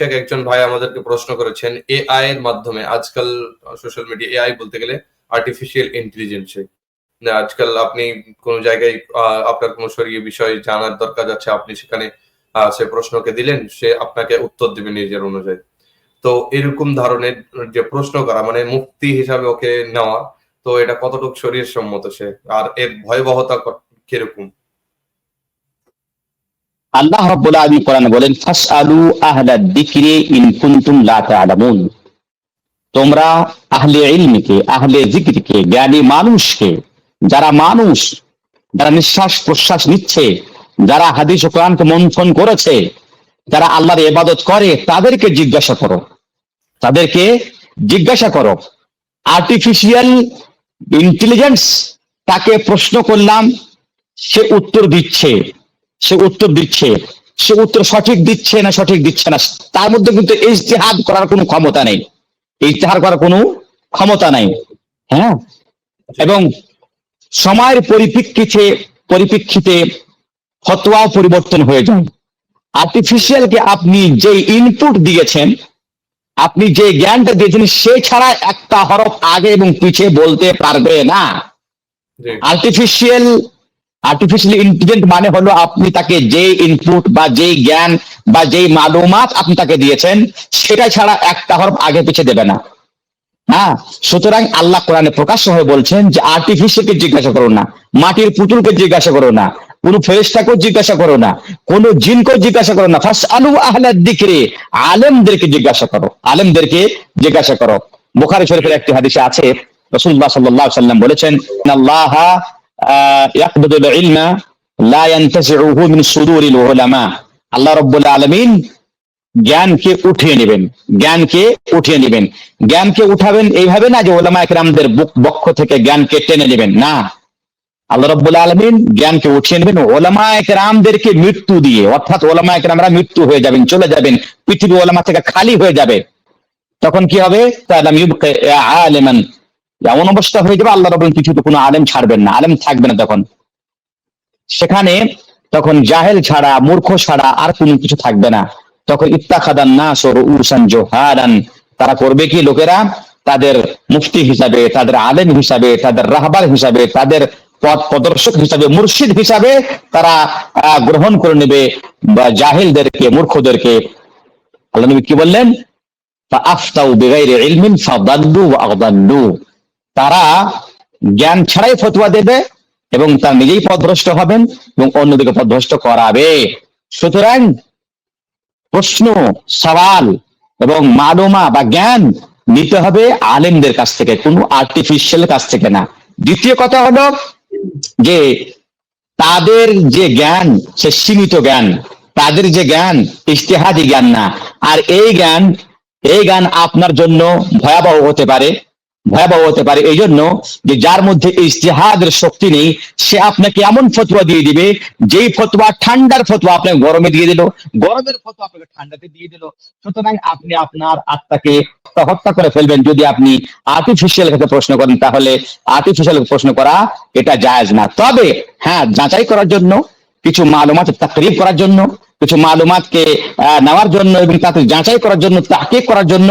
বিষয়ক একজন ভাই আমাদেরকে প্রশ্ন করেছেন, এআই এর মাধ্যমে আজকাল সোশ্যাল মিডিয়া, এআই বলতে গেলে আর্টিফিশিয়াল ইন্টেলিজেন্স, আজকাল আপনি কোন জায়গায় আপনার কোন শরীয় বিষয় জানার দরকার আছে, আপনি সেখানে সে প্রশ্নকে দিলেন, সে আপনাকে উত্তর দিবে নিজের অনুযায়ী। তো এরকম ধরনের যে প্রশ্ন করা মানে মুফতি হিসাবে ওকে নেওয়া, তো এটা কতটুকু শরীর সম্মত সে, আর এর ভয়াবহতা কিরকম? আল্লাহ রাব্বুল আলামিন কোরআনে বলেন, ফাসআলু আহলাদ যিকরি ইন কুনতুম লা তা'লামুন। তোমরা আহলে ইলমকে, আহলে যিকরকে, জ্ঞানী মানুষকে, যারা নিঃশ্বাস প্রশ্বাস নিচ্ছে, যারা হাদিস ও কোরআনকে মন্থন করেছে, যারা আল্লাহর ইবাদত করে, তাদেরকে জিজ্ঞাসা করো। আর্টিফিশিয়াল ইন্টেলিজেন্স, তাকে প্রশ্ন করলাম, সে উত্তর দিচ্ছে, সে উত্তর সঠিক দিচ্ছে না, তার মধ্যে কিন্তু ইজতিহাদ করার কোনো ক্ষমতা নাই। হ্যাঁ, এবং সময়ের পরিপ্রেক্ষিতে ফতোয়াও পরিবর্তন হয়ে যায়। আর্টিফিশিয়ালকে আপনি যে ইনপুট দিয়েছেন, আপনি যে জ্ঞানটা দিয়েছেন, সে ছাড়া একটা হরফ আগে এবং পিছে বলতে পারবে না। আর্টিফিশিয়াল ইন্টেলিজেন্ট মানে হলো আপনি তাকে যে ইনপুট বা যে জ্ঞান বা যে মালুমাত আপনি তাকে দিয়েছেন, সেটা ছাড়া একটা হরফ আগে পিছে দেবে না। হ্যাঁ, সুতরাং আল্লাহ কোরআনে প্রকাশ্য হয়ে বলছেন যে আর্টিফিশিয়ালকে জিজ্ঞাসা করো না, মাটির পুতুলকে জিজ্ঞাসা করো না, কোন ফেরেশতাকেও জিজ্ঞাসা করো না, কোন জিনকেও জিজ্ঞাসা করো না। ফাসআলু আহলাদ যিকরি, আলেমদেরকে জিজ্ঞাসা করো। বুখারী শরীফের একটি হাদিসে আছে, রাসূলুল্লাহ সাল্লাল্লাহু আলাইহি ওয়াসাল্লাম বলেছেন, ইন্নাল্লাহা ইয়াকবিদুল ইলমা লা ইয়ানতাজিউহু মিন সুদুরিল উলামা। আল্লাহ রাব্বুল আলামিন জ্ঞানকে উঠিয়ে নেবেন। জ্ঞানকে উঠাবেন এইভাবে না যে উলামায়ে কেরামদের বক্ষ থেকে জ্ঞানকে টেনে নেবেন, না। আল্লাহ রাব্বুল আলামিন জ্ঞানকে উঠিয়ে নেবেন উলামায়ে কেরামদেরকে মৃত্যু দিয়ে, অর্থাৎ উলামায়ে কেরামরা মৃত্যু হয়ে যাবেন, চলে যাবেন, পৃথিবী উলামা থেকে খালি হয়ে যাবে। তখন কি হবে? তাআলাম ইউবকা আলিমান, এমন অবস্থা হয়ে যাবে আল্লাহ রাব্বুল পৃথিবীতে কোনো আলেম ছাড়বেন না, আলেম থাকবে না। তখন জাহেল ছাড়া, মূর্খ ছাড়া আর কোনো কিছু থাকবে না। তখন ইত্তাখাদান নাস রুউসান জুহারান, তারা করবে কি? লোকেরা তাদের মুফতি হিসাবে, তাদের আলেম হিসাবে, তাদের রাহবার হিসাবে, তাদের পথ প্রদর্শক হিসাবে, মুর্শিদ হিসাবে তারা গ্রহণ করে নেবে বা জাহেলদেরকে, মূর্খদেরকে। আল্লাহ নবী কি বললেন? ফাআফতাউ বিগাইরি ইলমিন ফাদাল্লু ওয়া আদাল্লু, তারা জ্ঞান ছাড়াই ফতোয়া দেবে এবং তার নিজেই পথভ্রষ্ট হবেন এবং অন্যদিকে পথভ্রষ্ট করাবে। সুতরাং প্রশ্ন, সওয়াল এবং মালুমা বা জ্ঞান নিতে হবে আলেমদের কাছ থেকে, কোনো আর্টিফিশিয়াল কাছ থেকে না। দ্বিতীয় কথা হলো যে তাদের যে জ্ঞান, সে সীমিত জ্ঞান, তাদের যে জ্ঞান ইজতিহাদি জ্ঞান না। আর এই জ্ঞান আপনার জন্য ভয়াবহ হতে পারে এই জন্য যে যার মধ্যে ইজতিহাদের শক্তি নেই, সে আপনাকে এমন ফতোয়া দিয়ে দিবে, যেই ফতোয়া ঠান্ডার ফতোয়া আপনাকে গরমে দিয়ে দিল, গরমের ফতোয়া আপনাকে ঠান্ডাতে দিয়ে দিল। সুতরাং আপনি আপনার আত্মাকে হত্যা করে ফেলবেন যদি আপনি আর্টিফিশিয়াল কাছে প্রশ্ন করেন। তাহলে আর্টিফিশিয়াল প্রশ্ন করা এটা জায়েজ না। তবে হ্যাঁ, যাচাই করার জন্য, কিছু মালুমাত তাকরিব করার জন্য, কিছু মালুমাতকে নেওয়ার জন্য এবং তাতে যাচাই করার জন্য, তাহকিক করার জন্য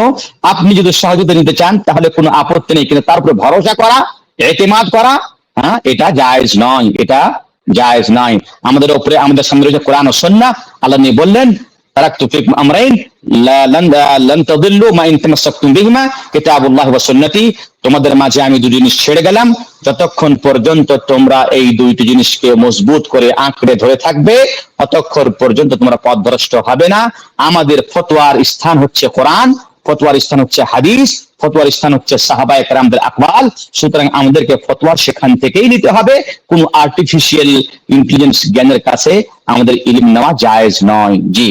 আপনি যদি সহযোগিতা নিতে চান, তাহলে কোনো আপত্তি নেই। কিন্তু তার উপরে ভরসা করা, এতেমাদ করা, হ্যাঁ, এটা জায়েজ নয়। আমাদের সামনে রয়েছে কোরআন ও সুন্নাহ। আল্লাহ নবী বললেন, তারাকতু ফিকুম আমরাইন লান তাদিল্লু মা ইন তামাসসাকতুম বিহিমা কিতাবুল্লাহ ওয়া সুন্নতি। তোমাদের মাঝে আমি দুই জিনিস ছেড়ে গেলাম, যতক্ষণ পর্যন্ত তোমরা এই দুইটি জিনিসকে মজবুত করে আঁকড়ে ধরে থাকবে, ততক্ষণ পর্যন্ত তোমরা পথভ্রষ্ট হবে না। আমাদের ফতোয়ার স্থান হচ্ছে কোরআন, ফতোয়ার স্থান হচ্ছে হাদিস, ফতোয়ার স্থান হচ্ছে সাহাবায়ে কেরামদের আকওয়াল। সুতরাং আমাদেরকে ফতোয়া সেখান থেকেই নিতে হবে। কোনো আর্টিফিশিয়াল ইন্টেলিজেন্স জ্ঞানের কাছে আমাদের ইলম নেওয়া জায়েজ নয়। জি।